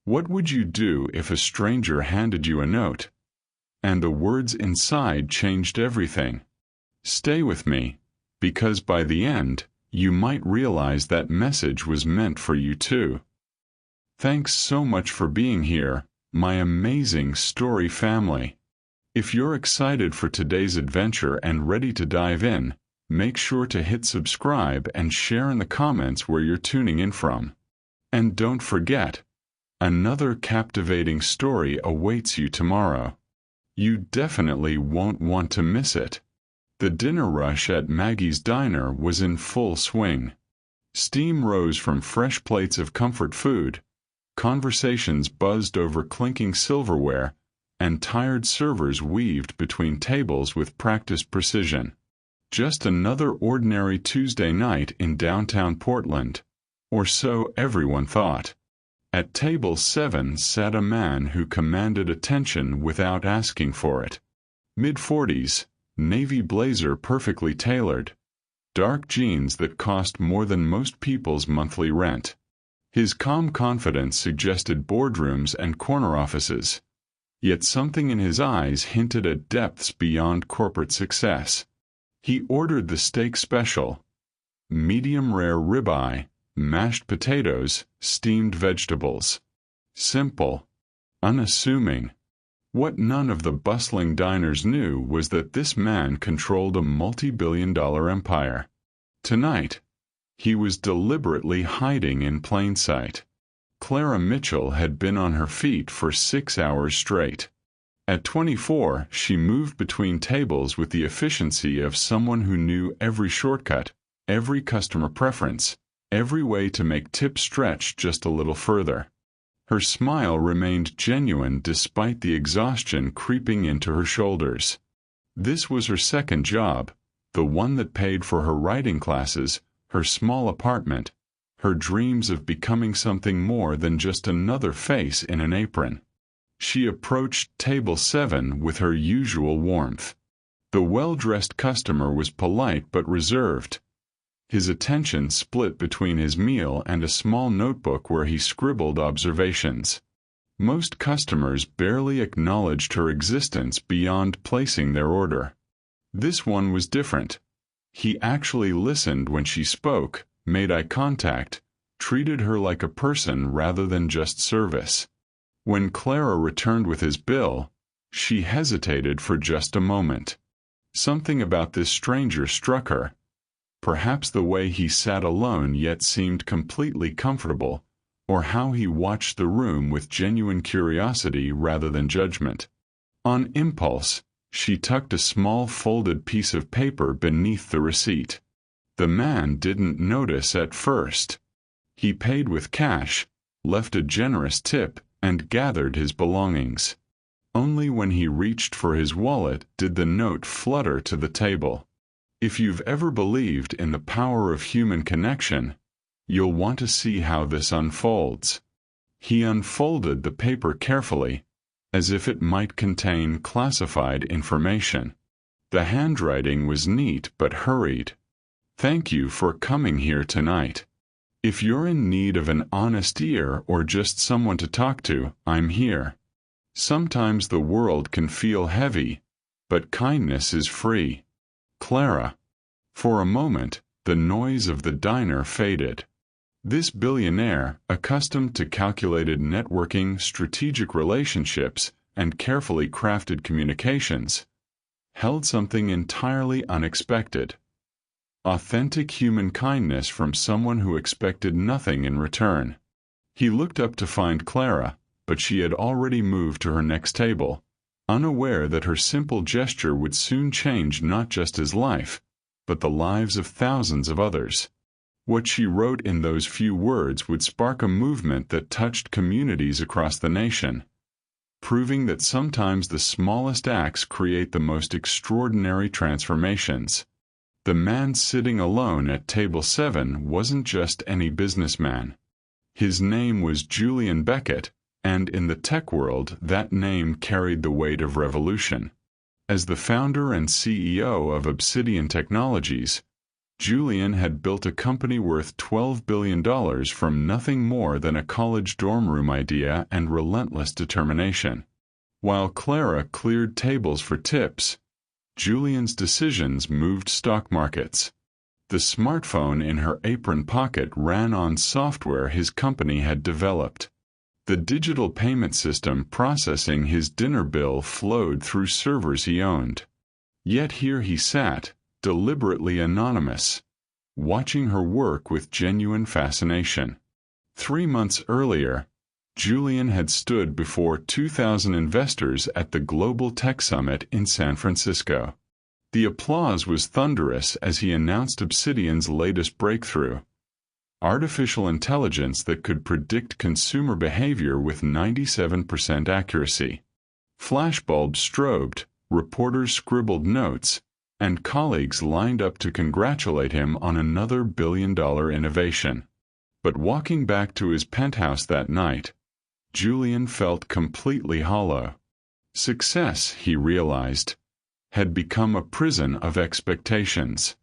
What would you do if a stranger handed you a note, and the words inside changed everything? Stay with me, because by the end, you might realize that message was meant for you too. Thanks so much for being here, my amazing story family. If you're excited for today's adventure and ready to dive in, make sure to hit subscribe and share in the comments where you're tuning in from. And don't forget, another captivating story awaits you tomorrow. You definitely won't want to miss it. The dinner rush at Maggie's Diner was in full swing. Steam rose from fresh plates of comfort food, conversations buzzed over clinking silverware, and tired servers weaved between tables with practiced precision. Just another ordinary Tuesday night in downtown Portland, or so everyone thought. At table 7 sat a man who commanded attention without asking for it. Mid-40s, navy blazer perfectly tailored, dark jeans that cost more than most people's monthly rent. His calm confidence suggested boardrooms and corner offices, yet something in his eyes hinted at depths beyond corporate success. He ordered the steak special, medium-rare ribeye, mashed potatoes, steamed vegetables. Simple, unassuming. What none of the bustling diners knew was that this man controlled a multi-billion-dollar empire. Tonight, he was deliberately hiding in plain sight. Clara Mitchell had been on her feet for 6 hours straight. At 24, she moved between tables with the efficiency of someone who knew every shortcut, every customer preference, every way to make tips stretch just a little further. Her smile remained genuine despite the exhaustion creeping into her shoulders. This was her second job, the one that paid for her writing classes, her small apartment, her dreams of becoming something more than just another face in an apron. She approached table 7 with her usual warmth. The well-dressed customer was polite but reserved, his attention split between his meal and a small notebook where he scribbled observations. Most customers barely acknowledged her existence beyond placing their order. This one was different. He actually listened when she spoke, made eye contact, treated her like a person rather than just service. When Clara returned with his bill, she hesitated for just a moment. Something about this stranger struck her. Perhaps the way he sat alone yet seemed completely comfortable, or how he watched the room with genuine curiosity rather than judgment. On impulse, she tucked a small folded piece of paper beneath the receipt. The man didn't notice at first. He paid with cash, left a generous tip, and gathered his belongings. Only when he reached for his wallet did the note flutter to the table. If you've ever believed in the power of human connection, you'll want to see how this unfolds. He unfolded the paper carefully, as if it might contain classified information. The handwriting was neat but hurried. "Thank you for coming here tonight. If you're in need of an honest ear or just someone to talk to, I'm here. Sometimes the world can feel heavy, but kindness is free. Clara." For a moment, the noise of the diner faded. This billionaire, accustomed to calculated networking, strategic relationships, and carefully crafted communications, held something entirely unexpected. Authentic human kindness from someone who expected nothing in return. He looked up to find Clara, but she had already moved to her next table, unaware that her simple gesture would soon change not just his life, but the lives of thousands of others. What she wrote in those few words would spark a movement that touched communities across the nation, proving that sometimes the smallest acts create the most extraordinary transformations. The man sitting alone at table 7 wasn't just any businessman. His name was Julian Beckett, and in the tech world that name carried the weight of revolution. As the founder and CEO of Obsidian Technologies, Julian had built a company worth $12 billion from nothing more than a college dorm room idea and relentless determination. While Clara cleared tables for tips, Julian's decisions moved stock markets. The smartphone in her apron pocket ran on software his company had developed. The digital payment system processing his dinner bill flowed through servers he owned. Yet here he sat, deliberately anonymous, watching her work with genuine fascination. 3 months earlier, Julian had stood before 2,000 investors at the Global Tech Summit in San Francisco. The applause was thunderous as he announced Obsidian's latest breakthrough: artificial intelligence that could predict consumer behavior with 97% accuracy. Flashbulbs strobed, reporters scribbled notes, and colleagues lined up to congratulate him on another billion-dollar innovation. But walking back to his penthouse that night, Julian felt completely hollow. Success, he realized, had become a prison of expectations.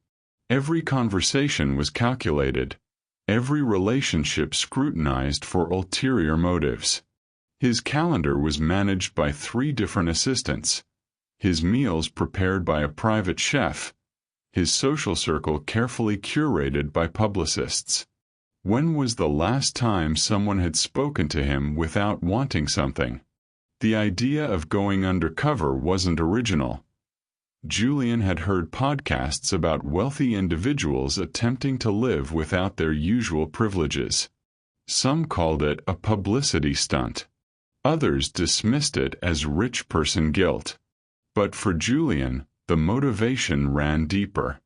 Every conversation was calculated, every relationship scrutinized for ulterior motives. His calendar was managed by 3 different assistants, his meals prepared by a private chef, his social circle carefully curated by publicists. When was the last time someone had spoken to him without wanting something? The idea of going undercover wasn't original. Julian had heard podcasts about wealthy individuals attempting to live without their usual privileges. Some called it a publicity stunt. Others dismissed it as rich person guilt. But for Julian, the motivation ran deeper.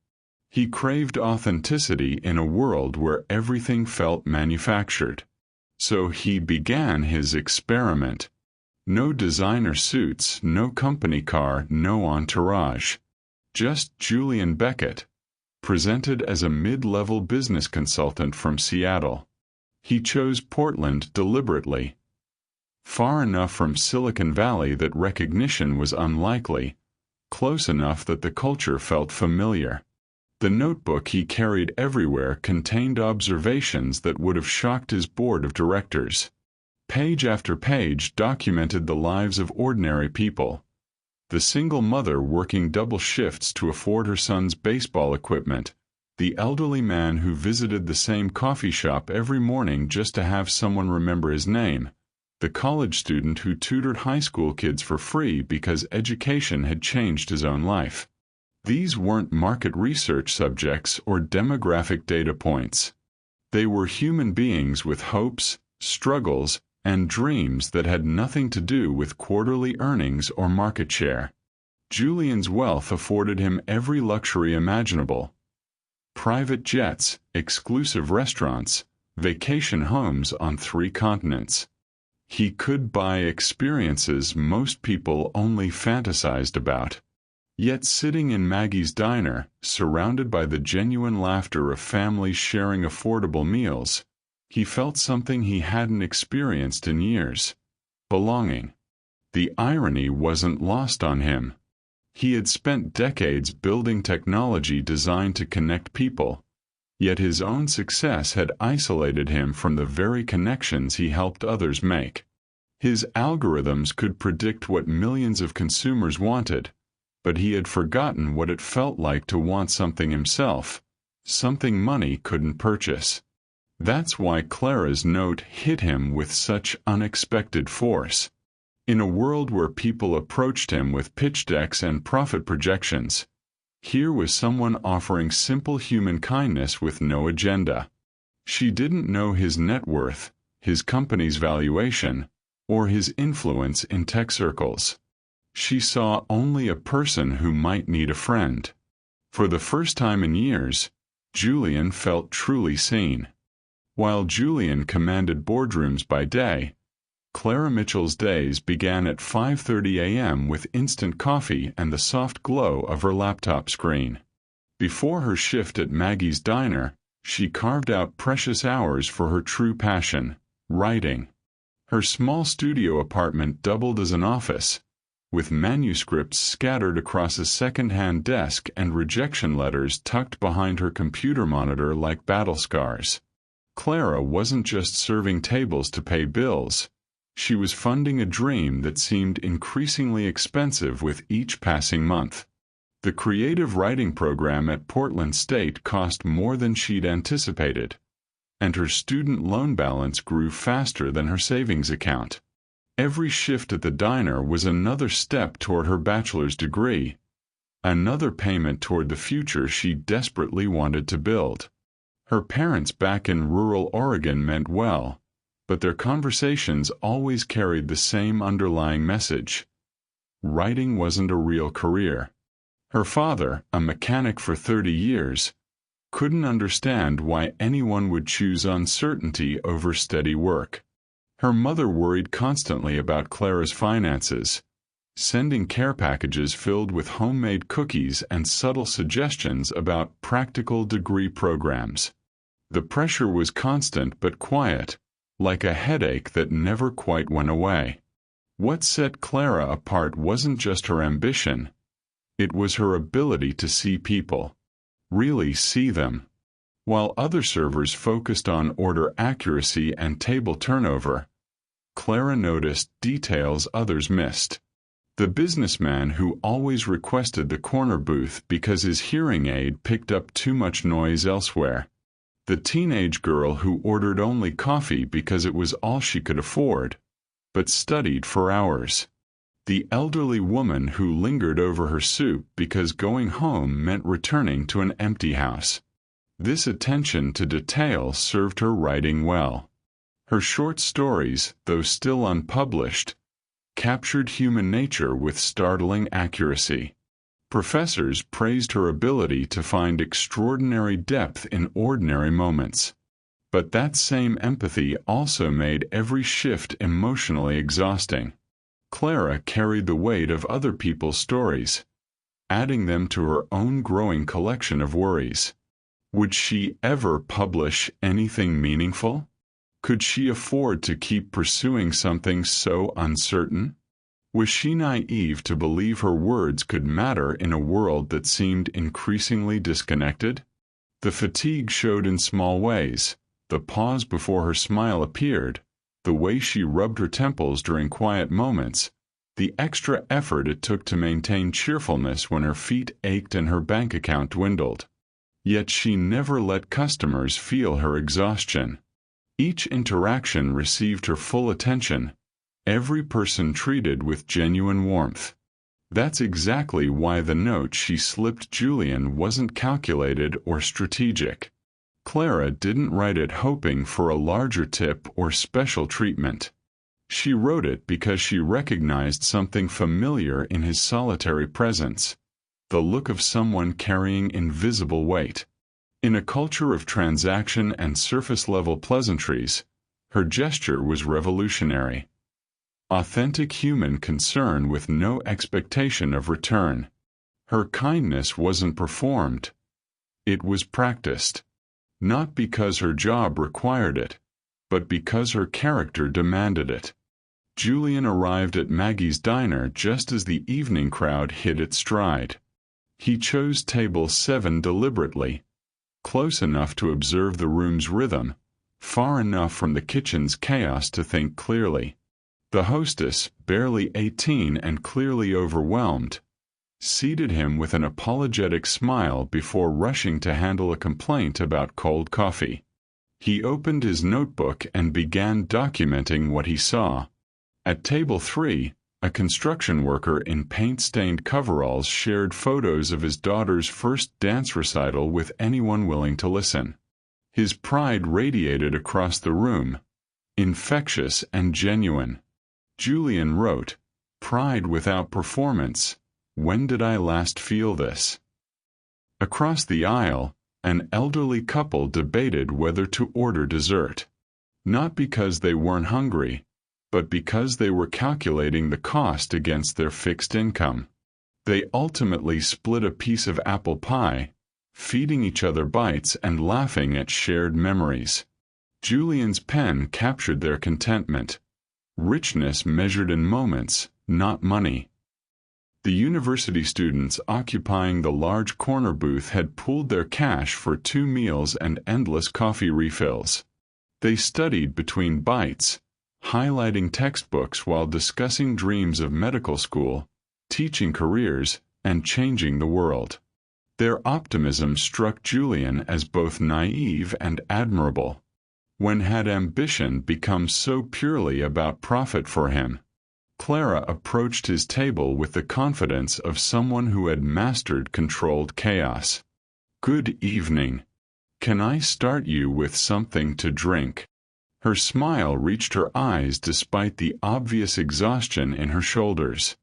He craved authenticity in a world where everything felt manufactured. So he began his experiment. No designer suits, no company car, no entourage. Just Julian Beckett, presented as a mid-level business consultant from Seattle. He chose Portland deliberately. Far enough from Silicon Valley that recognition was unlikely, close enough that the culture felt familiar. The notebook he carried everywhere contained observations that would have shocked his board of directors. Page after page documented the lives of ordinary people. The single mother working double shifts to afford her son's baseball equipment, the elderly man who visited the same coffee shop every morning just to have someone remember his name, the college student who tutored high school kids for free because education had changed his own life. These weren't market research subjects or demographic data points. They were human beings with hopes, struggles, and dreams that had nothing to do with quarterly earnings or market share. Julian's wealth afforded him every luxury imaginable: private jets, exclusive restaurants, vacation homes on 3 continents. He could buy experiences most people only fantasized about. Yet sitting in Maggie's diner, surrounded by the genuine laughter of families sharing affordable meals, he felt something he hadn't experienced in years: belonging. The irony wasn't lost on him. He had spent decades building technology designed to connect people, yet his own success had isolated him from the very connections he helped others make. His algorithms could predict what millions of consumers wanted, but he had forgotten what it felt like to want something himself, something money couldn't purchase. That's why Clara's note hit him with such unexpected force. In a world where people approached him with pitch decks and profit projections, here was someone offering simple human kindness with no agenda. She didn't know his net worth, his company's valuation, or his influence in tech circles. She saw only a person who might need a friend. For the first time in years, Julian felt truly seen. While Julian commanded boardrooms by day, Clara Mitchell's days began at 5:30 a.m. with instant coffee and the soft glow of her laptop screen. Before her shift at Maggie's diner, she carved out precious hours for her true passion: writing. Her small studio apartment doubled as an office, with manuscripts scattered across a second-hand desk and rejection letters tucked behind her computer monitor like battle scars. Clara wasn't just serving tables to pay bills. She was funding a dream that seemed increasingly expensive with each passing month. The creative writing program at Portland State cost more than she'd anticipated, and her student loan balance grew faster than her savings account. Every shift at the diner was another step toward her bachelor's degree, another payment toward the future she desperately wanted to build. Her parents back in rural Oregon meant well, but their conversations always carried the same underlying message. Writing wasn't a real career. Her father, a mechanic for 30 years, couldn't understand why anyone would choose uncertainty over steady work. Her mother worried constantly about Clara's finances, sending care packages filled with homemade cookies and subtle suggestions about practical degree programs. The pressure was constant but quiet, like a headache that never quite went away. What set Clara apart wasn't just her ambition, it was her ability to see people, really see them. While other servers focused on order accuracy and table turnover, Clara noticed details others missed. The businessman who always requested the corner booth because his hearing aid picked up too much noise elsewhere. The teenage girl who ordered only coffee because it was all she could afford, but studied for hours. The elderly woman who lingered over her soup because going home meant returning to an empty house. This attention to detail served her writing well. Her short stories, though still unpublished, captured human nature with startling accuracy. Professors praised her ability to find extraordinary depth in ordinary moments. But that same empathy also made every shift emotionally exhausting. Clara carried the weight of other people's stories, adding them to her own growing collection of worries. Would she ever publish anything meaningful? Could she afford to keep pursuing something so uncertain? Was she naive to believe her words could matter in a world that seemed increasingly disconnected? The fatigue showed in small ways, the pause before her smile appeared, the way she rubbed her temples during quiet moments, the extra effort it took to maintain cheerfulness when her feet ached and her bank account dwindled. Yet she never let customers feel her exhaustion. Each interaction received her full attention, every person treated with genuine warmth. That's exactly why the note she slipped Julian wasn't calculated or strategic. Clara didn't write it hoping for a larger tip or special treatment. She wrote it because she recognized something familiar in his solitary presence, the look of someone carrying invisible weight. In a culture of transaction and surface-level pleasantries, her gesture was revolutionary. Authentic human concern with no expectation of return. Her kindness wasn't performed. It was practiced. Not because her job required it, but because her character demanded it. Julian arrived at Maggie's diner just as the evening crowd hit its stride. He chose table 7 deliberately, close enough to observe the room's rhythm, far enough from the kitchen's chaos to think clearly. The hostess, barely 18 and clearly overwhelmed, seated him with an apologetic smile before rushing to handle a complaint about cold coffee. He opened his notebook and began documenting what he saw. At table 3, a construction worker in paint-stained coveralls shared photos of his daughter's first dance recital with anyone willing to listen. His pride radiated across the room, infectious and genuine. Julian wrote, "Pride without performance. When did I last feel this?" Across the aisle, an elderly couple debated whether to order dessert. Not because they weren't hungry, but because they were calculating the cost against their fixed income. They ultimately split a piece of apple pie, feeding each other bites and laughing at shared memories. Julian's pen captured their contentment. Richness measured in moments, not money. The university students occupying the large corner booth had pooled their cash for 2 meals and endless coffee refills. They studied between bites, highlighting textbooks while discussing dreams of medical school, teaching careers, and changing the world. Their optimism struck Julian as both naive and admirable. When had ambition become so purely about profit for him? Clara approached his table with the confidence of someone who had mastered controlled chaos. "Good evening. Can I start you with something to drink?" Her smile reached her eyes despite the obvious exhaustion in her shoulders.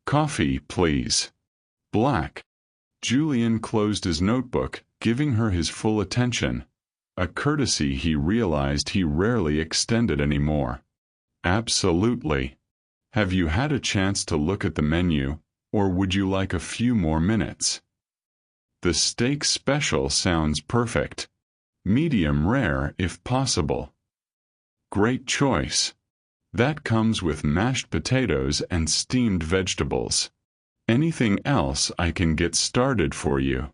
"Coffee, please. Black." Julian closed his notebook, giving her his full attention, a courtesy he realized he rarely extended anymore. "Absolutely. Have you had a chance to look at the menu, or would you like a few more minutes?" "The steak special sounds perfect. Medium rare if possible." "Great choice. That comes with mashed potatoes and steamed vegetables. Anything else I can get started for you?"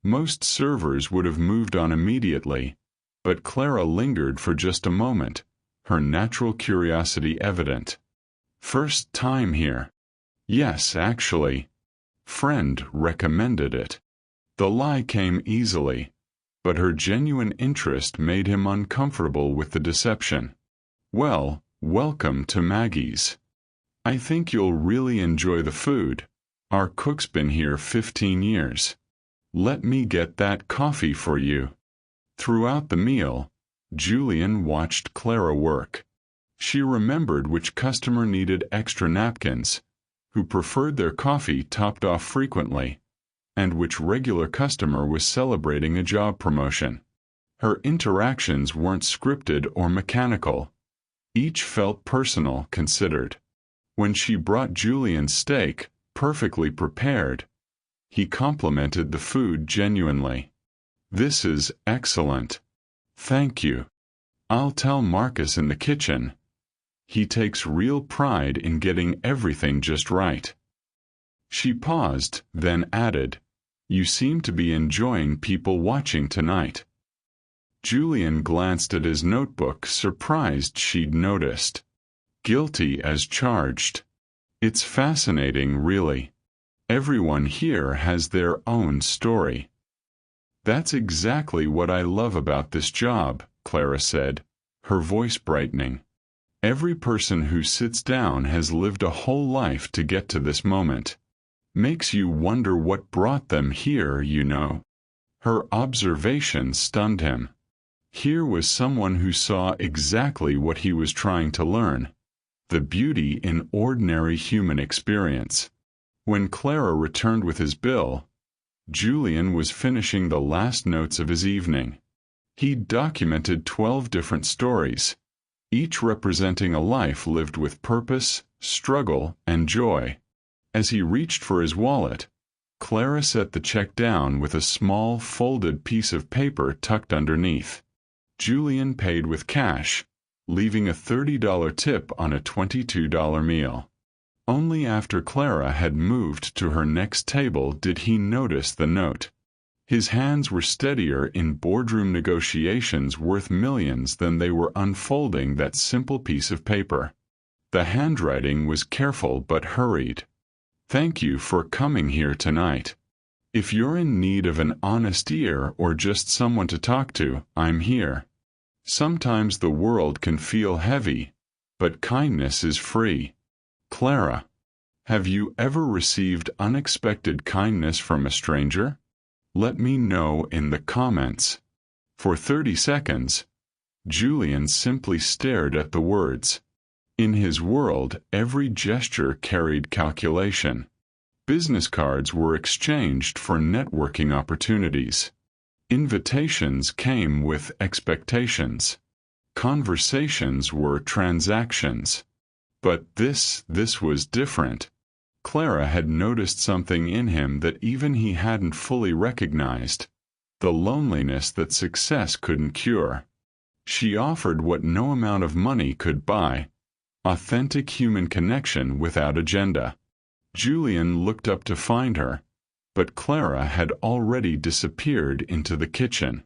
Most servers would have moved on immediately, but Clara lingered for just a moment, her natural curiosity evident. "First time here?" "Yes, actually. Friend recommended it." The lie came easily, but her genuine interest made him uncomfortable with the deception. "Well, welcome to Maggie's. I think you'll really enjoy the food. Our cook's been here 15 years. Let me get that coffee for you." Throughout the meal, Julian watched Clara work. She remembered which customer needed extra napkins, who preferred their coffee topped off frequently, and which regular customer was celebrating a job promotion. Her interactions weren't scripted or mechanical. Each felt personal, considered. When she brought Julian steak, perfectly prepared, he complimented the food genuinely. "This is excellent. Thank you. I'll tell Marcus in the kitchen. He takes real pride in getting everything just right." She paused, then added, "You seem to be enjoying people watching tonight." Julian glanced at his notebook, surprised she'd noticed. "Guilty as charged. It's fascinating, really. Everyone here has their own story." "That's exactly what I love about this job," Clara said, her voice brightening. "Every person who sits down has lived a whole life to get to this moment. Makes you wonder what brought them here, you know." Her observation stunned him. Here was someone who saw exactly what he was trying to learn, the beauty in ordinary human experience. When Clara returned with his bill, Julian was finishing the last notes of his evening. He'd documented 12 different stories, each representing a life lived with purpose, struggle, and joy. As he reached for his wallet, Clara set the check down with a small, folded piece of paper tucked underneath. Julian paid with cash, leaving a $30 tip on a $22 meal. Only after Clara had moved to her next table did he notice the note. His hands were steadier in boardroom negotiations worth millions than they were unfolding that simple piece of paper. The handwriting was careful but hurried. "Thank you for coming here tonight. If you're in need of an honest ear or just someone to talk to, I'm here. Sometimes the world can feel heavy, but kindness is free. Clara, have you ever received unexpected kindness from a stranger? Let me know in the comments." For 30 seconds, Julian simply stared at the words. In his world, every gesture carried calculation. Business cards were exchanged for networking opportunities. Invitations came with expectations. Conversations were transactions. But this was different. Clara had noticed something in him that even he hadn't fully recognized, the loneliness that success couldn't cure. She offered what no amount of money could buy, authentic human connection without agenda. Julian looked up to find her, but Clara had already disappeared into the kitchen.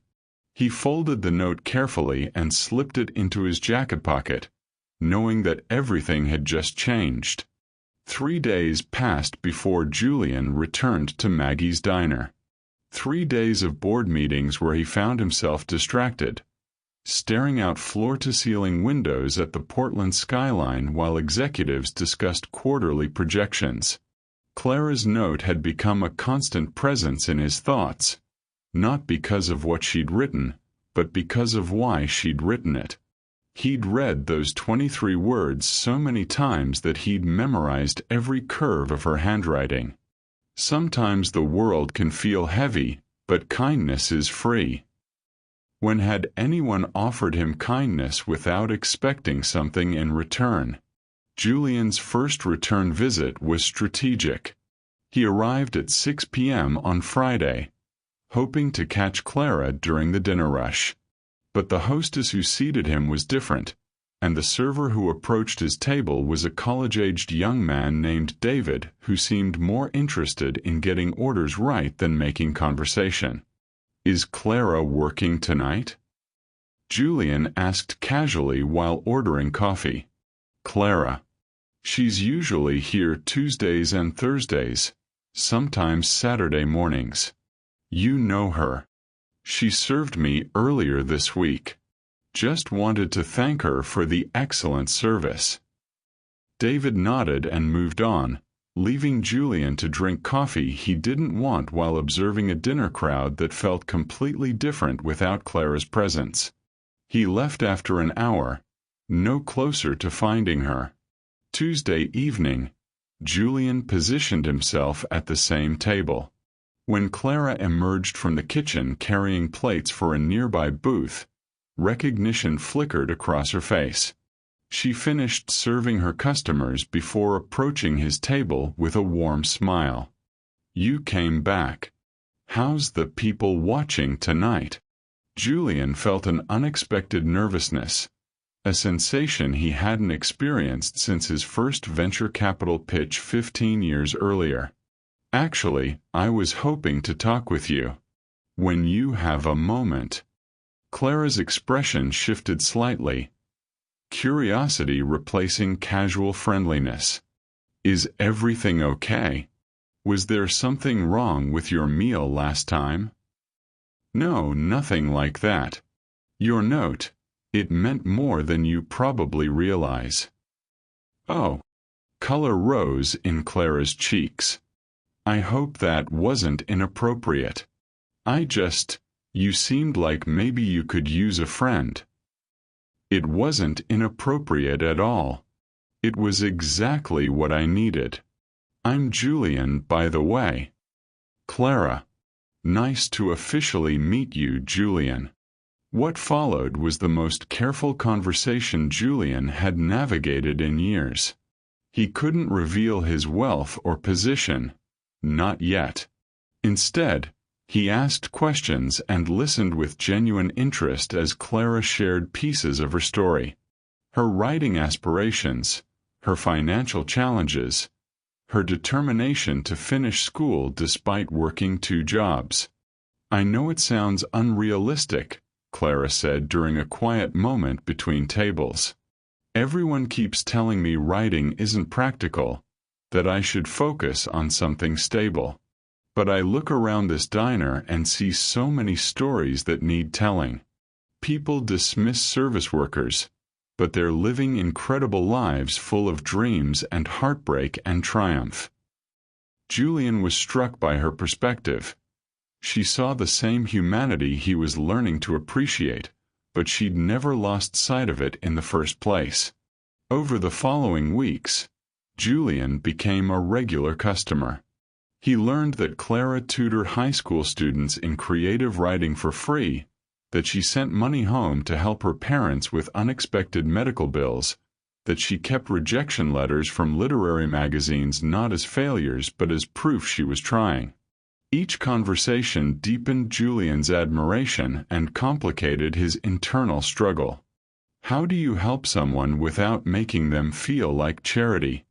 He folded the note carefully and slipped it into his jacket pocket, knowing that everything had just changed. 3 days passed before Julian returned to Maggie's diner. 3 days of board meetings where he found himself distracted, staring out floor-to-ceiling windows at the Portland skyline while executives discussed quarterly projections. Clara's note had become a constant presence in his thoughts, not because of what she'd written, but because of why she'd written it. He'd read those 23 words so many times that he'd memorized every curve of her handwriting. Sometimes the world can feel heavy, but kindness is free. When had anyone offered him kindness without expecting something in return? Julian's first return visit was strategic. He arrived at 6 p.m. on Friday, hoping to catch Clara during the dinner rush. But the hostess who seated him was different, and the server who approached his table was a college-aged young man named David who seemed more interested in getting orders right than making conversation. "Is Clara working tonight?" Julian asked casually while ordering coffee. "Clara. She's usually here Tuesdays and Thursdays, sometimes Saturday mornings. You know her. She served me earlier this week. Just wanted to thank her for the excellent service." David nodded and moved on, leaving Julian to drink coffee he didn't want while observing a dinner crowd that felt completely different without Clara's presence. He left after an hour, no closer to finding her. Tuesday evening, Julian positioned himself at the same table. When Clara emerged from the kitchen carrying plates for a nearby booth, recognition flickered across her face. She finished serving her customers before approaching his table with a warm smile. "You came back. How's the people watching tonight?" Julian felt an unexpected nervousness, a sensation he hadn't experienced since his first venture capital pitch 15 years earlier. "Actually, I was hoping to talk with you. When you have a moment." Clara's expression shifted slightly, curiosity replacing casual friendliness. "Is everything okay? Was there something wrong with your meal last time?" "No, nothing like that. Your note, it meant more than you probably realize." "Oh." Color rose in Clara's cheeks. "I hope that wasn't inappropriate. You seemed like maybe you could use a friend." "It wasn't inappropriate at all. It was exactly what I needed. I'm Julian, by the way." "Clara. Nice to officially meet you, Julian." What followed was the most careful conversation Julian had navigated in years. He couldn't reveal his wealth or position, not yet. Instead, he asked questions and listened with genuine interest as Clara shared pieces of her story. Her writing aspirations, her financial challenges, her determination to finish school despite working 2 jobs. "I know it sounds unrealistic," Clara said during a quiet moment between tables. "Everyone keeps telling me writing isn't practical, that I should focus on something stable. But I look around this diner and see so many stories that need telling. People dismiss service workers, but they're living incredible lives full of dreams and heartbreak and triumph." Julian was struck by her perspective. She saw the same humanity he was learning to appreciate, but she'd never lost sight of it in the first place. Over the following weeks, Julian became a regular customer. He learned that Clara tutored high school students in creative writing for free, that she sent money home to help her parents with unexpected medical bills, that she kept rejection letters from literary magazines not as failures but as proof she was trying. Each conversation deepened Julian's admiration and complicated his internal struggle. How do you help someone without making them feel like charity?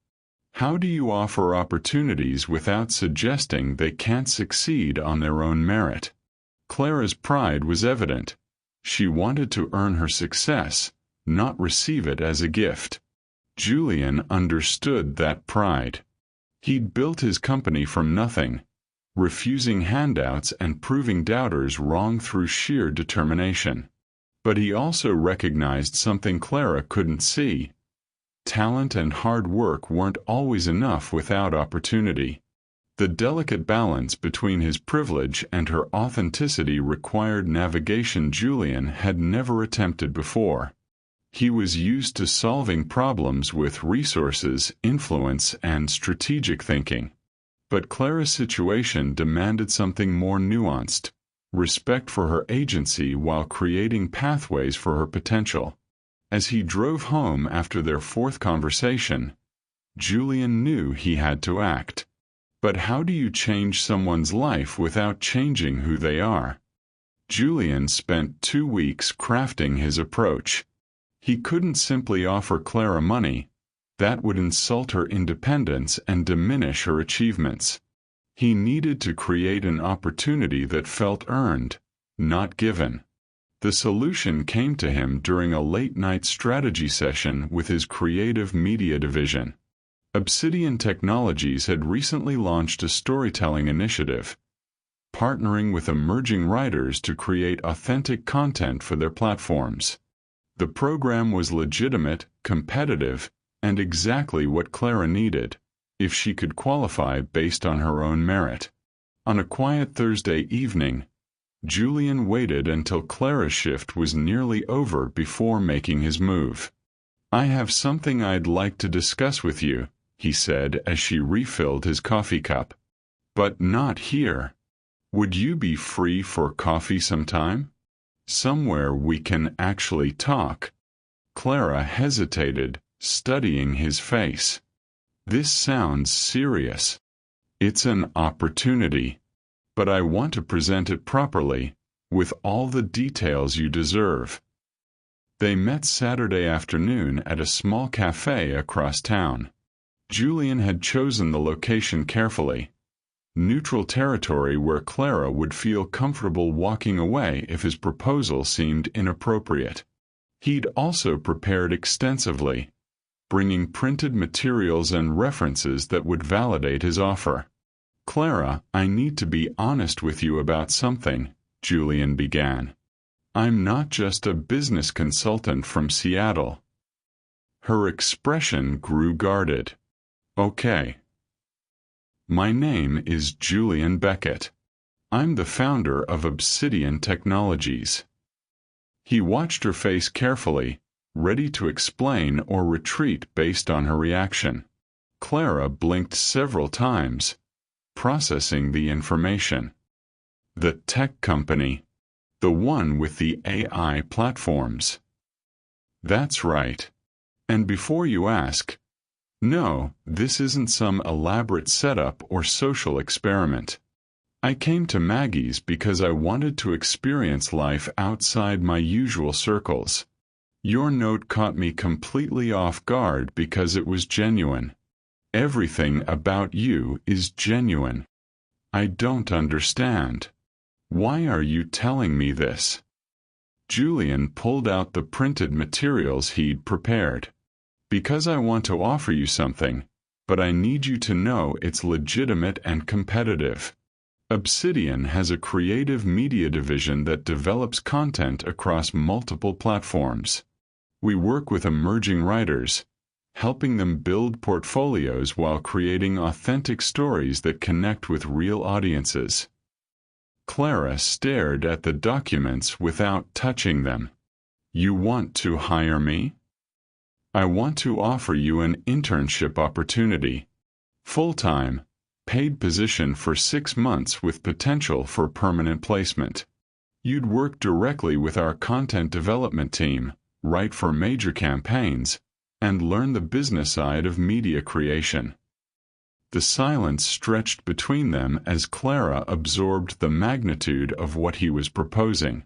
How do you offer opportunities without suggesting they can't succeed on their own merit? Clara's pride was evident. She wanted to earn her success, not receive it as a gift. Julian understood that pride. He'd built his company from nothing, refusing handouts and proving doubters wrong through sheer determination. But he also recognized something Clara couldn't see. Talent and hard work weren't always enough without opportunity. The delicate balance between his privilege and her authenticity required navigation Julian had never attempted before. He was used to solving problems with resources, influence, and strategic thinking. But Clara's situation demanded something more nuanced, respect for her agency while creating pathways for her potential. As he drove home after their fourth conversation, Julian knew he had to act. But how do you change someone's life without changing who they are? Julian spent 2 weeks crafting his approach. He couldn't simply offer Clara money. That would insult her independence and diminish her achievements. He needed to create an opportunity that felt earned, not given. The solution came to him during a late-night strategy session with his creative media division. Obsidian Technologies had recently launched a storytelling initiative, partnering with emerging writers to create authentic content for their platforms. The program was legitimate, competitive, and exactly what Clara needed, if she could qualify based on her own merit. On a quiet Thursday evening, Julian waited until Clara's shift was nearly over before making his move. "I have something I'd like to discuss with you," he said as she refilled his coffee cup. "But not here. Would you be free for coffee sometime? Somewhere we can actually talk." Clara hesitated, studying his face. "This sounds serious. It's an opportunity. But I want to present it properly, with all the details you deserve." They met Saturday afternoon at a small cafe across town. Julian had chosen the location carefully. Neutral territory where Clara would feel comfortable walking away if his proposal seemed inappropriate. He'd also prepared extensively, bringing printed materials and references that would validate his offer. "Clara, I need to be honest with you about something," Julian began. "I'm not just a business consultant from Seattle." Her expression grew guarded. "Okay. My name is Julian Beckett. I'm the founder of Obsidian Technologies." He watched her face carefully, ready to explain or retreat based on her reaction. Clara blinked several times, processing the information. "The tech company. The one with the AI platforms." "That's right. And before you ask, no, this isn't some elaborate setup or social experiment. I came to Maggie's because I wanted to experience life outside my usual circles. Your note caught me completely off guard because it was genuine. Everything about you is genuine. I don't understand. Why are you telling me this?" Julian pulled out the printed materials he'd prepared. "Because I want to offer you something, but I need you to know it's legitimate and competitive. Obsidian has a creative media division that develops content across multiple platforms. We work with emerging writers, helping them build portfolios while creating authentic stories that connect with real audiences." Clara stared at the documents without touching them. "You want to hire me?" "I want to offer you an internship opportunity. Full-time, paid position for 6 months with potential for permanent placement. You'd work directly with our content development team, write for major campaigns, and learn the business side of media creation." The silence stretched between them as Clara absorbed the magnitude of what he was proposing.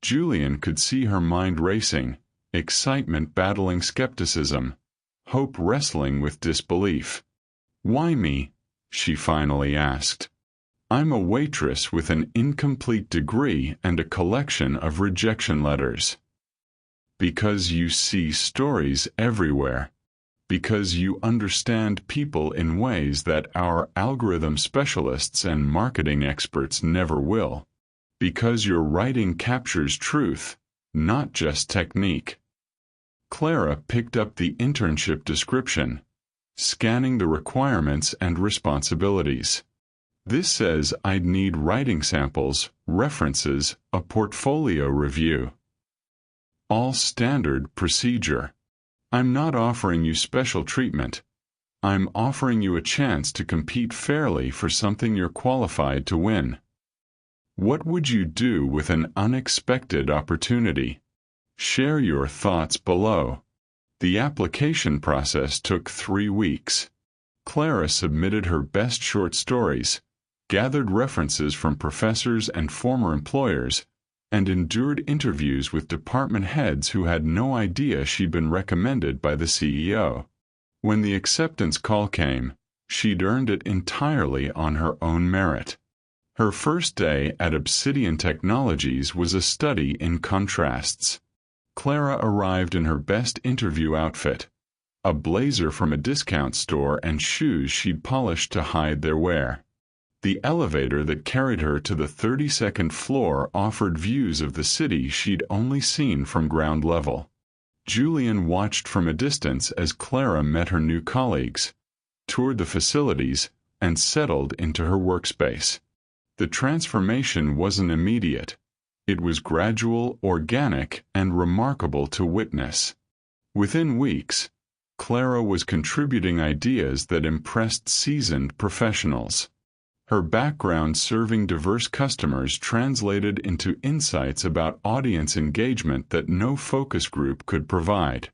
Julian could see her mind racing, excitement battling skepticism, hope wrestling with disbelief. "Why me?" she finally asked. "I'm a waitress with an incomplete degree and a collection of rejection letters." "Because you see stories everywhere. Because you understand people in ways that our algorithm specialists and marketing experts never will. Because your writing captures truth, not just technique." Clara picked up the internship description, scanning the requirements and responsibilities. "This says I'd need writing samples, references, a portfolio review. All standard procedure. I'm not offering you special treatment. I'm offering you a chance to compete fairly for something you're qualified to win. What would you do with an unexpected opportunity? Share your thoughts below." The application process took 3 weeks. Clara submitted her best short stories, gathered references from professors and former employers, and endured interviews with department heads who had no idea she'd been recommended by the CEO. When the acceptance call came, she'd earned it entirely on her own merit. Her first day at Obsidian Technologies was a study in contrasts. Clara arrived in her best interview outfit, a blazer from a discount store and shoes she'd polished to hide their wear. The elevator that carried her to the 32nd floor offered views of the city she'd only seen from ground level. Julian watched from a distance as Clara met her new colleagues, toured the facilities, and settled into her workspace. The transformation wasn't immediate. It was gradual, organic, and remarkable to witness. Within weeks, Clara was contributing ideas that impressed seasoned professionals. Her background serving diverse customers translated into insights about audience engagement that no focus group could provide.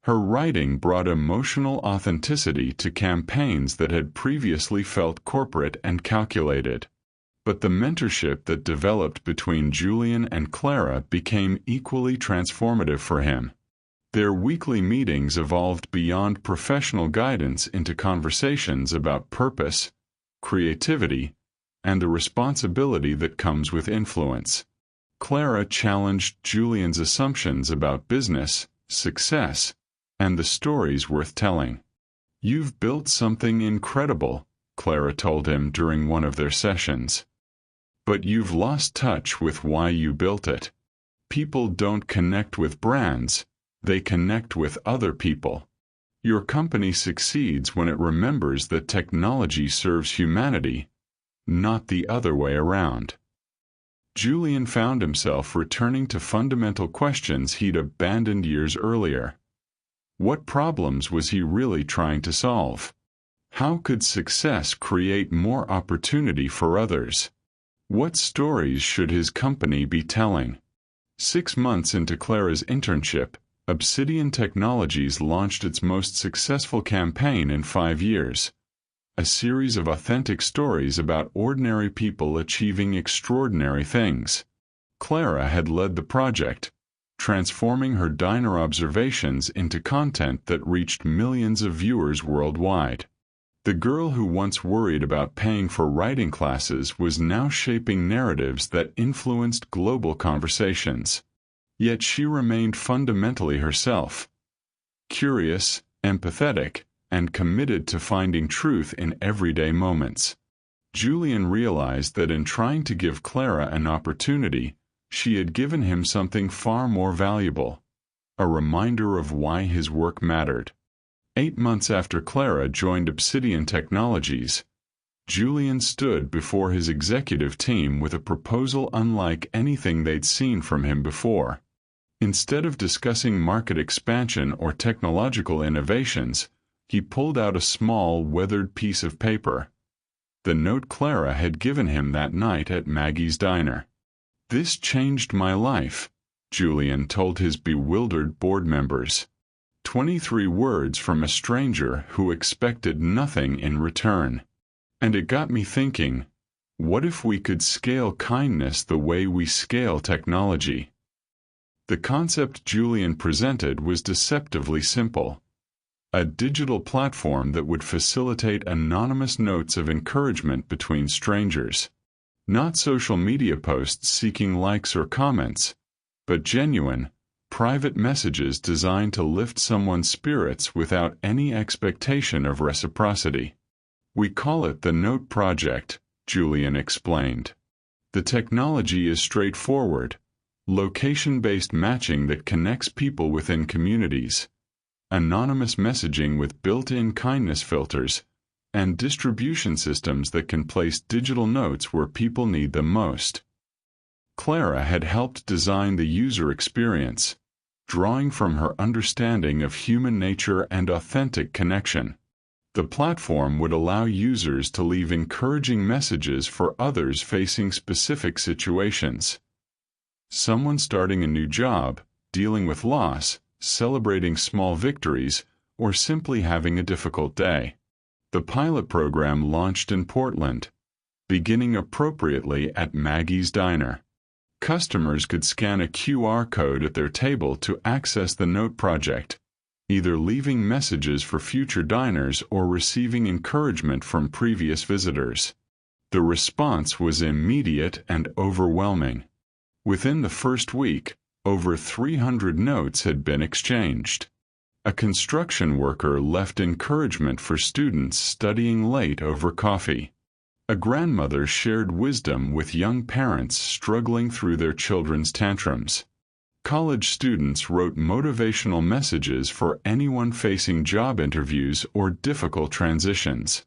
Her writing brought emotional authenticity to campaigns that had previously felt corporate and calculated. But the mentorship that developed between Julian and Clara became equally transformative for him. Their weekly meetings evolved beyond professional guidance into conversations about purpose, creativity, and the responsibility that comes with influence. Clara challenged Julian's assumptions about business, success, and the stories worth telling. "You've built something incredible," Clara told him during one of their sessions. "But you've lost touch with why you built it. People don't connect with brands, they connect with other people. Your company succeeds when it remembers that technology serves humanity, not the other way around." Julian found himself returning to fundamental questions he'd abandoned years earlier. What problems was he really trying to solve? How could success create more opportunity for others? What stories should his company be telling? 6 months into Clara's internship, Obsidian Technologies launched its most successful campaign in 5 years, a series of authentic stories about ordinary people achieving extraordinary things. Clara had led the project, transforming her diner observations into content that reached millions of viewers worldwide. The girl who once worried about paying for writing classes was now shaping narratives that influenced global conversations. Yet she remained fundamentally herself, curious, empathetic, and committed to finding truth in everyday moments. Julian realized that in trying to give Clara an opportunity, she had given him something far more valuable, a reminder of why his work mattered. 8 months after Clara joined Obsidian Technologies, Julian stood before his executive team with a proposal unlike anything they'd seen from him before. Instead of discussing market expansion or technological innovations, he pulled out a small, weathered piece of paper, the note Clara had given him that night at Maggie's diner. "This changed my life," Julian told his bewildered board members. 23 words from a stranger who expected nothing in return. And it got me thinking, what if we could scale kindness the way we scale technology? The concept Julian presented was deceptively simple. a digital platform that would facilitate anonymous notes of encouragement between strangers. Not social media posts seeking likes or comments, but genuine, private messages designed to lift someone's spirits without any expectation of reciprocity. We call it the Note Project, Julian explained. The technology is straightforward, location-based matching that connects people within communities, anonymous messaging with built-in kindness filters, and distribution systems that can place digital notes where people need them most. Clara had helped design the user experience, drawing from her understanding of human nature and authentic connection. The platform would allow users to leave encouraging messages for others facing specific situations. Someone starting a new job, dealing with loss, celebrating small victories, or simply having a difficult day. The pilot program launched in Portland, beginning appropriately at Maggie's Diner. Customers could scan a QR code at their table to access the Note Project, either leaving messages for future diners or receiving encouragement from previous visitors. The response was immediate and overwhelming. Within the first week, over 300 notes had been exchanged. A construction worker left encouragement for students studying late over coffee. A grandmother shared wisdom with young parents struggling through their children's tantrums. College students wrote motivational messages for anyone facing job interviews or difficult transitions.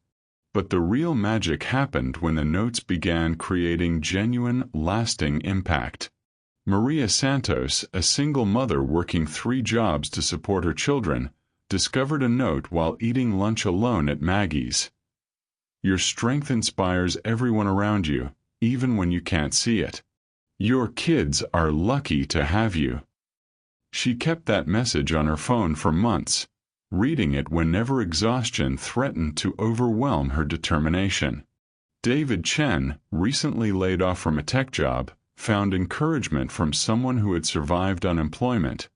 But the real magic happened when the notes began creating genuine, lasting impact. Maria Santos, a single mother working 3 jobs to support her children, discovered a note while eating lunch alone at Maggie's. Your strength inspires everyone around you, even when you can't see it. Your kids are lucky to have you. She kept that message on her phone for months, reading it whenever exhaustion threatened to overwhelm her determination. David Chen, recently laid off from a tech job, found encouragement from someone who had survived unemployment.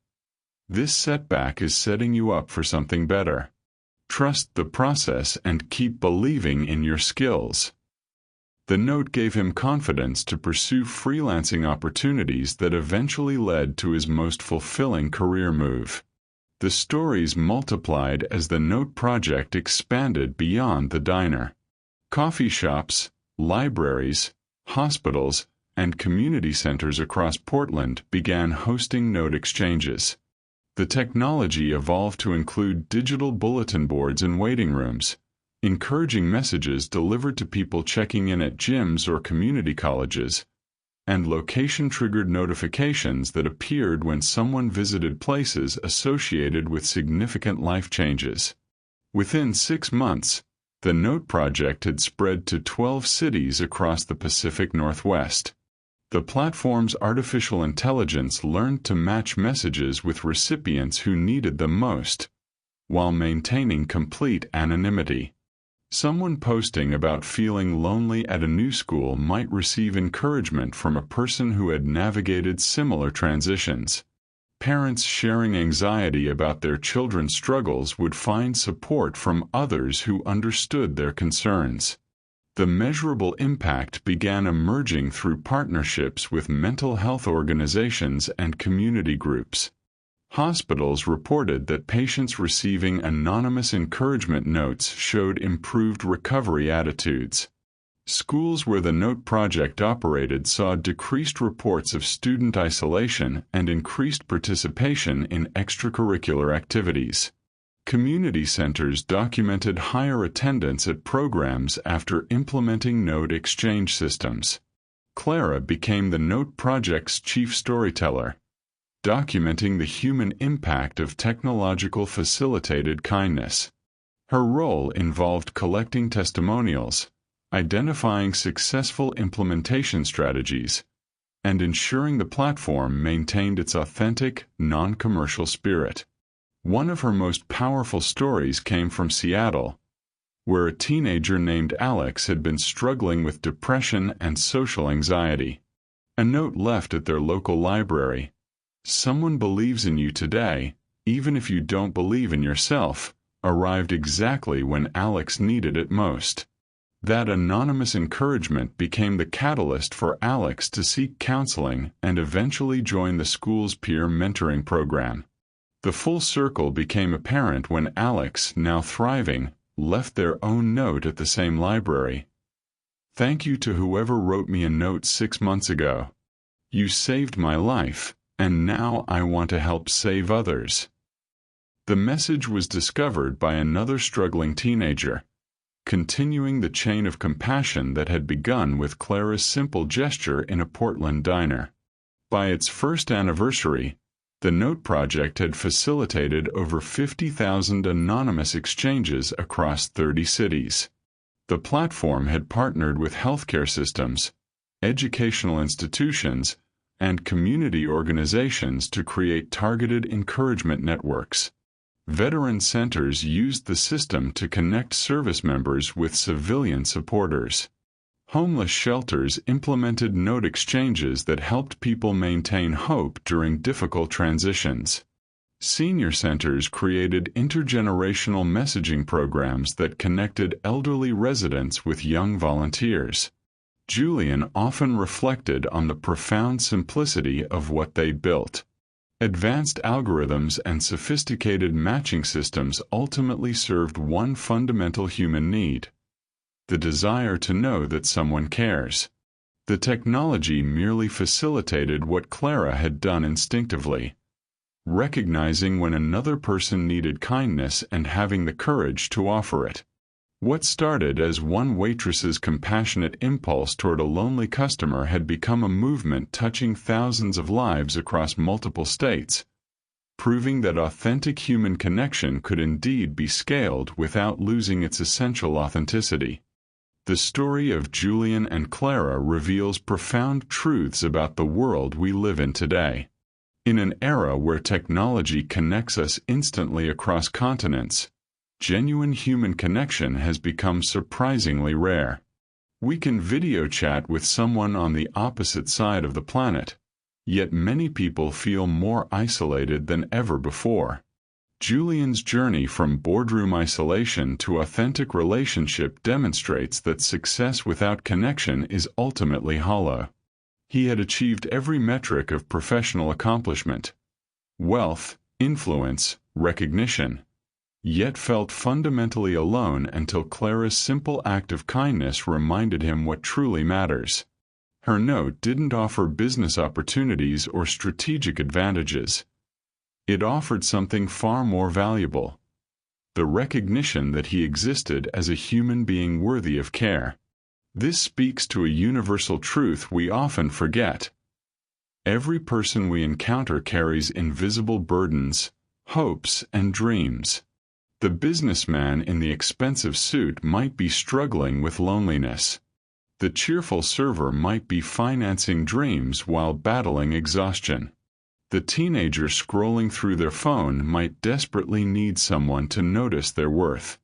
This setback is setting you up for something better. Trust the process and keep believing in your skills. The note gave him confidence to pursue freelancing opportunities that eventually led to his most fulfilling career move. The stories multiplied as the Note Project expanded beyond the diner. Coffee shops, libraries, hospitals, and community centers across Portland began hosting note exchanges. The technology evolved to include digital bulletin boards in waiting rooms, encouraging messages delivered to people checking in at gyms or community colleges, and location-triggered notifications that appeared when someone visited places associated with significant life changes. Within 6 months, the Note Project had spread to 12 cities across the Pacific Northwest. The platform's artificial intelligence learned to match messages with recipients who needed them most, while maintaining complete anonymity. Someone posting about feeling lonely at a new school might receive encouragement from a person who had navigated similar transitions. Parents sharing anxiety about their children's struggles would find support from others who understood their concerns. The measurable impact began emerging through partnerships with mental health organizations and community groups. Hospitals reported that patients receiving anonymous encouragement notes showed improved recovery attitudes. Schools where the Note Project operated saw decreased reports of student isolation and increased participation in extracurricular activities. Community centers documented higher attendance at programs after implementing note exchange systems. Clara became the Note Project's chief storyteller, documenting the human impact of technological facilitated kindness. Her role involved collecting testimonials, identifying successful implementation strategies, and ensuring the platform maintained its authentic, non-commercial spirit. One of her most powerful stories came from Seattle, where a teenager named Alex had been struggling with depression and social anxiety. A note left at their local library: "Someone believes in you today, even if you don't believe in yourself," arrived exactly when Alex needed it most. That anonymous encouragement became the catalyst for Alex to seek counseling and eventually join the school's peer mentoring program. The full circle became apparent when Alex, now thriving, left their own note at the same library. "Thank you to whoever wrote me a note 6 months ago. You saved my life, and now I want to help save others." The message was discovered by another struggling teenager, continuing the chain of compassion that had begun with Clara's simple gesture in a Portland diner. By its first anniversary, the Note Project had facilitated over 50,000 anonymous exchanges across 30 cities. The platform had partnered with healthcare systems, educational institutions, and community organizations to create targeted encouragement networks. Veteran centers used the system to connect service members with civilian supporters. Homeless shelters implemented note exchanges that helped people maintain hope during difficult transitions. Senior centers created intergenerational messaging programs that connected elderly residents with young volunteers. Julian often reflected on the profound simplicity of what they built. Advanced algorithms and sophisticated matching systems ultimately served one fundamental human need: the desire to know that someone cares. The technology merely facilitated what Clara had done instinctively: recognizing when another person needed kindness and having the courage to offer it. What started as one waitress's compassionate impulse toward a lonely customer had become a movement touching thousands of lives across multiple states, proving that authentic human connection could indeed be scaled without losing its essential authenticity. The story of Julian and Clara reveals profound truths about the world we live in today. In an era where technology connects us instantly across continents, genuine human connection has become surprisingly rare. We can video chat with someone on the opposite side of the planet, yet many people feel more isolated than ever before. Julian's journey from boardroom isolation to authentic relationship demonstrates that success without connection is ultimately hollow. He had achieved every metric of professional accomplishment: wealth, influence, recognition, yet felt fundamentally alone until Clara's simple act of kindness reminded him what truly matters. Her note didn't offer business opportunities or strategic advantages. It offered something far more valuable: the recognition that he existed as a human being worthy of care. This speaks to a universal truth we often forget. Every person we encounter carries invisible burdens, hopes, and dreams. The businessman in the expensive suit might be struggling with loneliness. The cheerful server might be financing dreams while battling exhaustion. The teenager scrolling through their phone might desperately need someone to notice their worth.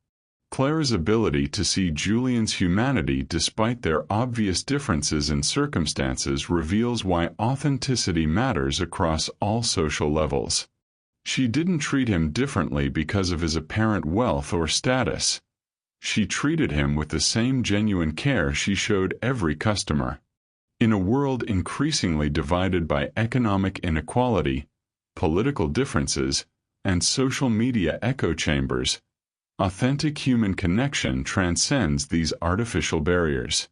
Clara's ability to see Julian's humanity despite their obvious differences in circumstances reveals why authenticity matters across all social levels. She didn't treat him differently because of his apparent wealth or status. She treated him with the same genuine care she showed every customer. In a world increasingly divided by economic inequality, political differences, and social media echo chambers, authentic human connection transcends these artificial barriers.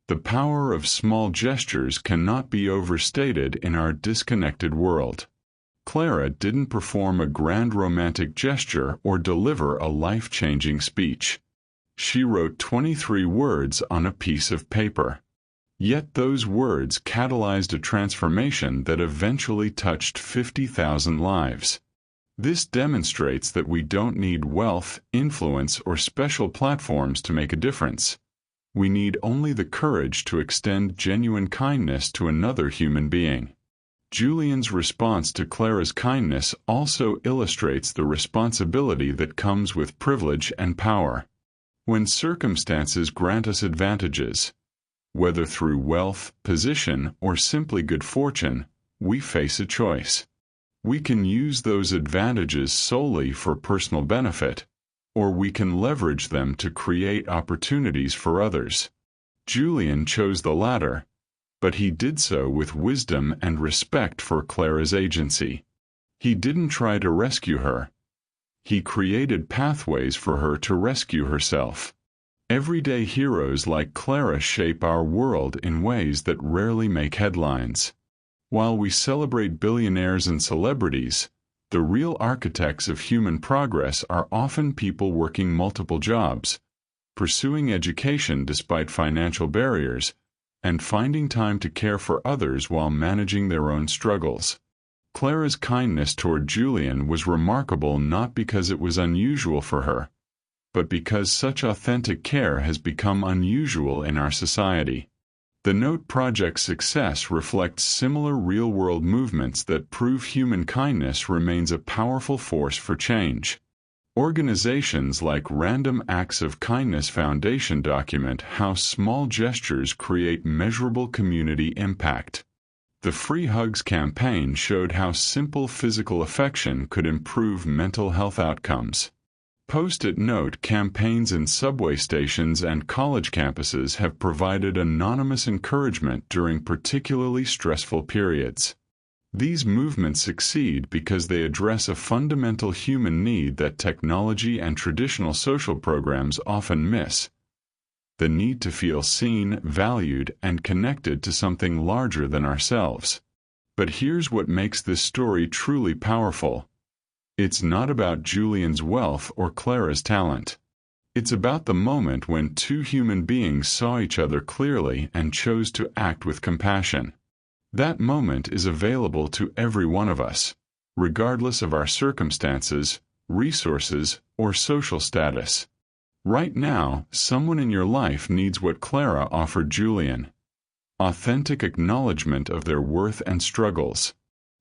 The power of small gestures cannot be overstated in our disconnected world. Clara didn't perform a grand romantic gesture or deliver a life-changing speech. She wrote 23 words on a piece of paper. Yet those words catalyzed a transformation that eventually touched 50,000 lives. This demonstrates that we don't need wealth, influence, or special platforms to make a difference. We need only the courage to extend genuine kindness to another human being. Julian's response to Clara's kindness also illustrates the responsibility that comes with privilege and power. When circumstances grant us advantages, whether through wealth, position, or simply good fortune, we face a choice. We can use those advantages solely for personal benefit, or we can leverage them to create opportunities for others. Julian chose the latter, but he did so with wisdom and respect for Clara's agency. He didn't try to rescue her. He created pathways for her to rescue herself. Everyday heroes like Clara shape our world in ways that rarely make headlines. While we celebrate billionaires and celebrities, the real architects of human progress are often people working multiple jobs, pursuing education despite financial barriers, and finding time to care for others while managing their own struggles. Clara's kindness toward Julian was remarkable not because it was unusual for her, but because such authentic care has become unusual in our society. The Note Project's success reflects similar real-world movements that prove human kindness remains a powerful force for change. Organizations like Random Acts of Kindness Foundation document how small gestures create measurable community impact. The Free Hugs campaign showed how simple physical affection could improve mental health outcomes. Post-it note campaigns in subway stations and college campuses have provided anonymous encouragement during particularly stressful periods. These movements succeed because they address a fundamental human need that technology and traditional social programs often miss: the need to feel seen, valued, and connected to something larger than ourselves. But here's what makes this story truly powerful. It's not about Julian's wealth or Clara's talent. It's about the moment when two human beings saw each other clearly and chose to act with compassion. That moment is available to every one of us, regardless of our circumstances, resources, or social status. Right now, someone in your life needs what Clara offered Julian: authentic acknowledgement of their worth and struggles.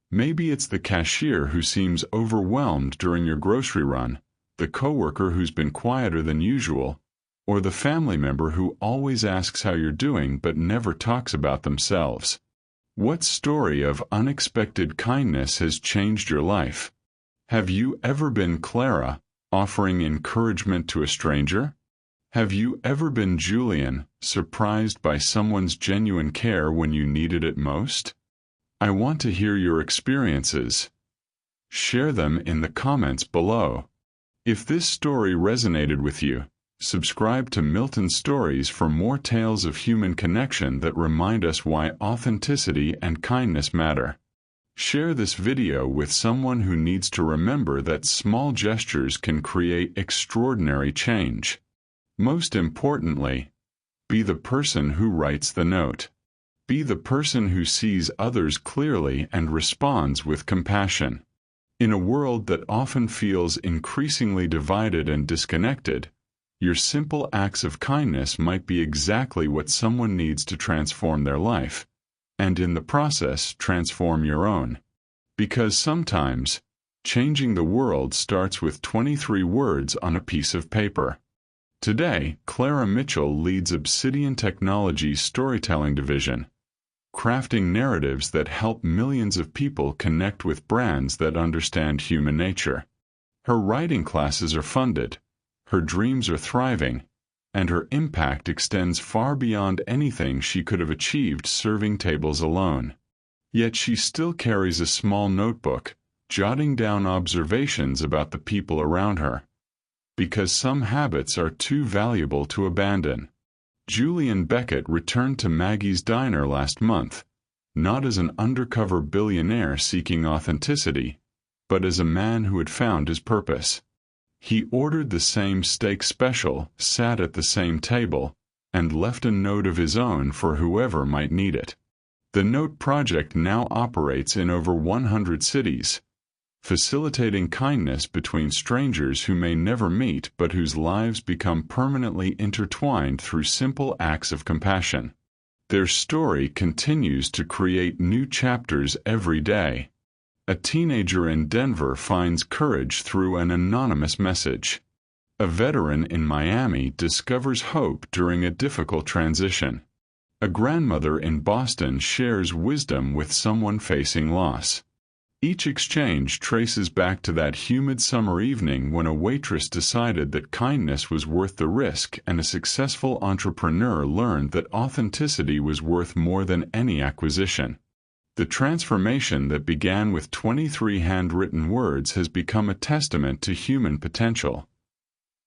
Maybe it's the cashier who seems overwhelmed during your grocery run, the coworker who's been quieter than usual, or the family member who always asks how you're doing but never talks about themselves. What story of unexpected kindness has changed your life? Have you ever been Clara, offering encouragement to a stranger? Have you ever been Julian, surprised by someone's genuine care when you needed it most? I want to hear your experiences. Share them in the comments below. If this story resonated with you, subscribe to Milton Stories for more tales of human connection that remind us why authenticity and kindness matter. Share this video with someone who needs to remember that small gestures can create extraordinary change. Most importantly, be the person who writes the note. Be the person who sees others clearly and responds with compassion. In a world that often feels increasingly divided and disconnected, your simple acts of kindness might be exactly what someone needs to transform their life, and in the process transform your own. Because sometimes, changing the world starts with 23 words on a piece of paper. Today, Clara Mitchell leads Obsidian Technology's storytelling division, crafting narratives that help millions of people connect with brands that understand human nature. Her writing classes are funded, her dreams are thriving, and her impact extends far beyond anything she could have achieved serving tables alone. Yet she still carries a small notebook, jotting down observations about the people around her, because some habits are too valuable to abandon. Julian Beckett returned to Maggie's Diner last month, not as an undercover billionaire seeking authenticity, but as a man who had found his purpose. He ordered the same steak special, sat at the same table, and left a note of his own for whoever might need it. The Note Project now operates in over 100 cities, facilitating kindness between strangers who may never meet but whose lives become permanently intertwined through simple acts of compassion. Their story continues to create new chapters every day. A teenager in Denver finds courage through an anonymous message. A veteran in Miami discovers hope during a difficult transition. A grandmother in Boston shares wisdom with someone facing loss. Each exchange traces back to that humid summer evening when a waitress decided that kindness was worth the risk and a successful entrepreneur learned that authenticity was worth more than any acquisition. The transformation that began with 23 handwritten words has become a testament to human potential.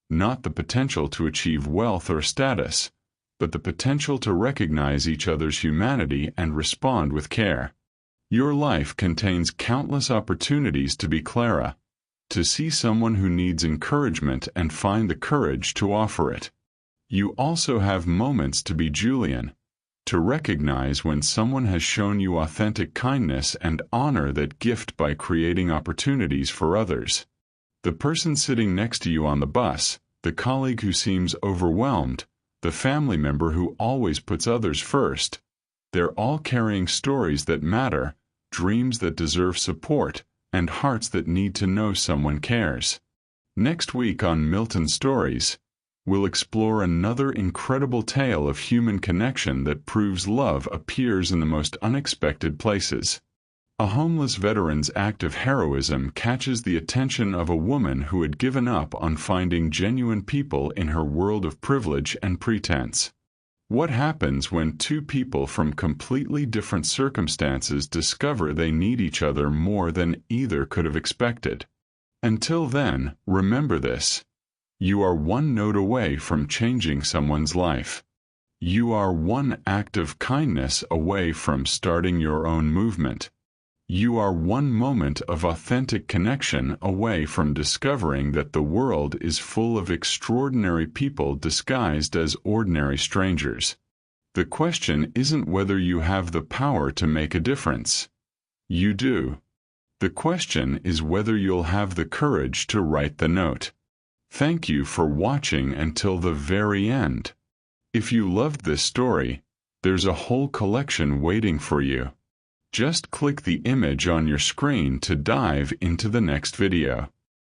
Not the potential to achieve wealth or status, but the potential to recognize each other's humanity and respond with care. Your life contains countless opportunities to be Clara, to see someone who needs encouragement and find the courage to offer it. You also have moments to be Julian, to recognize when someone has shown you authentic kindness and honor that gift by creating opportunities for others. The person sitting next to you on the bus, the colleague who seems overwhelmed, the family member who always puts others first, they're all carrying stories that matter, dreams that deserve support, and hearts that need to know someone cares. Next week on Milton Stories, we'll explore another incredible tale of human connection that proves love appears in the most unexpected places. A homeless veteran's act of heroism catches the attention of a woman who had given up on finding genuine people in her world of privilege and pretense. What happens when two people from completely different circumstances discover they need each other more than either could have expected? Until then, remember this. You are one note away from changing someone's life. You are one act of kindness away from starting your own movement. You are one moment of authentic connection away from discovering that the world is full of extraordinary people disguised as ordinary strangers. The question isn't whether you have the power to make a difference. You do. The question is whether you'll have the courage to write the note. Thank you for watching until the very end. If you loved this story, there's a whole collection waiting for you. Just click the image on your screen to dive into the next video.